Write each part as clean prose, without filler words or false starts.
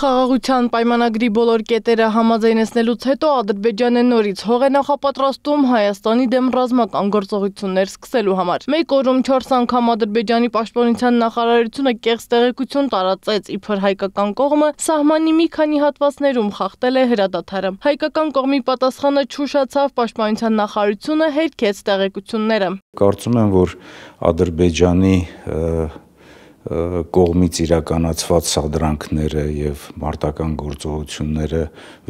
Խաղաղության պայմանագրի բոլոր կետերը համաձայնեցնելուց հետո Ադրբեջանը նորից հող է նախապատրաստում Հայաստանի դեմ ռազմական գործողություններ սկսելու համար։ Մեկ օրում 4 անգամ Ադրբեջանի պաշտպանության նախարարությունը կեղծ տեղեկություն տարածեց, իբր հայկական կողմը սահմանի մի քանի հատվածներում խախտել է հրադադարը։ Հայկական կողմի պատասխանը չուշացավ, պաշտպանության նախարարությունը հերքեց տեղեկությունները։ Կարծում եմ, որ Ադրբեջանի կողմից իրականացված սադրանքները եւ մարտական գործողությունները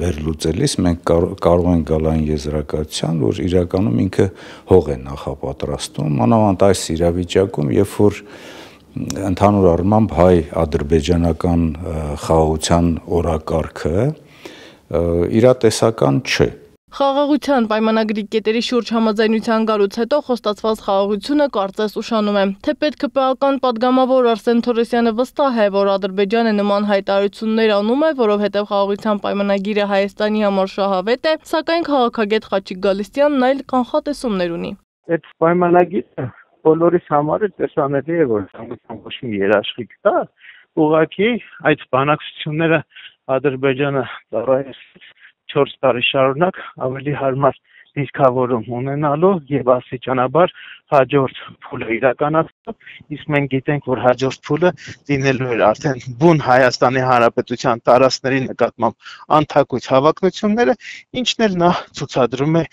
վերլուծելիս մենք կարող ենք գալ այն եզրակացության, որ իրականում ինքը հող է նախապատրաստում, մանավանդ այս իրավիճակում, երբ որ ընդհանուր առմամբ հայ-ադրբեջանական խաղաղության օրակարգը իրատեսական չէ։ Խաղաղության պայմանագրի կետերի շուրջ համաձայնության գալուց հետո խոստացված խաղաղությունը կարծես ուշանում է։ Թե պետքպական падգամավոր Արսեն Թորոսյանը վստահ է, որ Ադրբեջանը նման հայտարարություններ անում է, որովհետև խաղաղության պայմանագիրը Հայաստանի համար շահավետ է, սակայն քաղաքագետ Խաչիկ Գալստյանն այլ կանխատեսումներ ունի։ Այդ պայմանագիրը բոլորիս համար տեսանելի է, որ ոչ մի երաշխիք կա, ուղղակի այդ բանակցությունները Ադրբեջանը ծառայեց 4 տարի շարունակ ավելի հարմար դիրքավորում ունենալու եւ աստիճանաբար հաջորդ փուլը իրականացնող, իսկ մենք գիտենք, որ հաջորդ փուլը դինելու էր արդեն բուն Հայաստանի Հանրապետության տարածքների նկատմամբ անթակույց հավակնությունները, ինչն էլ նա ցուցադրում է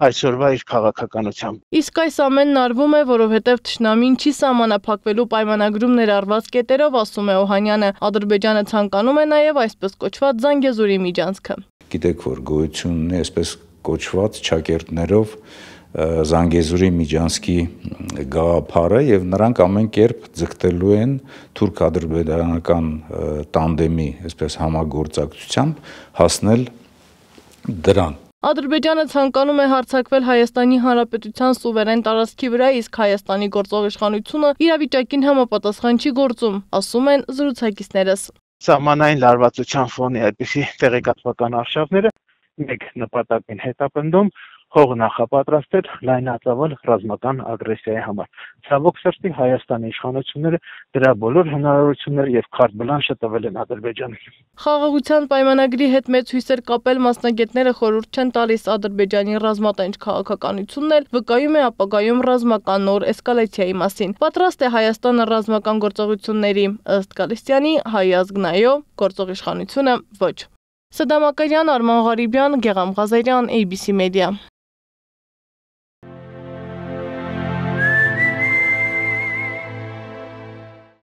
այսօրվա իր քաղաքականությամբ։ Իսկ այս ամենն արվում է, որովհետև թշնամին չի սահմանափակվելու պայմանագրում ներառված կետերով, ասում է Օհանյանը։ Ադրբեջանը ցանկանում է նաեւ այսպես կոչված Զանգեզուրի միջանցքը։ Գիտեք, որ գոյություն ունի այսպես կոչված ճակերտներով Զանգեզուրի միջանցքի գաղափարը եւ նրանք ամեն կերպ ձգտելու են թուրք-ադրբեջանական տանդեմի, այսպես համագործակցությամբ հասնել դրան։ Ադրբեջանը ցանկանում է հարձակվել Հայաստանի Հանրապետության սուվերեն տարածքի վրա, իսկ Հայաստանի գործող իշխանությունը իրավիճակին համապատասխան չի գործում, ասում են զրուցակիցներս։ Սահմանային լարվածության ֆոնի այդպիսի տեղեկատվական արշավները մեկ նպատակին հետապնդում հող նախապատրաստել լայնածավալ ռազմական ագրեսիայի համար։ Ցավոք սրտի Հայաստանի իշխանությունները դրա բոլոր հնարավորությունները եւ քարտ բլանշը տվել են Ադրբեջանին։ Խաղաղության պայմանագրի հետ մեծ հույսեր կապել մասնագետները խորհուրդ չեն տալիս Ադրբեջանի ռազմատենչ քաղաքականությունն էլ վկայում է ապագայում ռազմական նոր էսկալացիայի մասին։ Պատրաստ է Հայաստանը ռազմական գործողությունների, ըստ Գալստյանի, հայ ազգնայո գործող իշխանությունը ոչ։ Սադամ Ակարյան, Արման Ղարիբյան, Գեղամ Ղազարյան, ABC Media։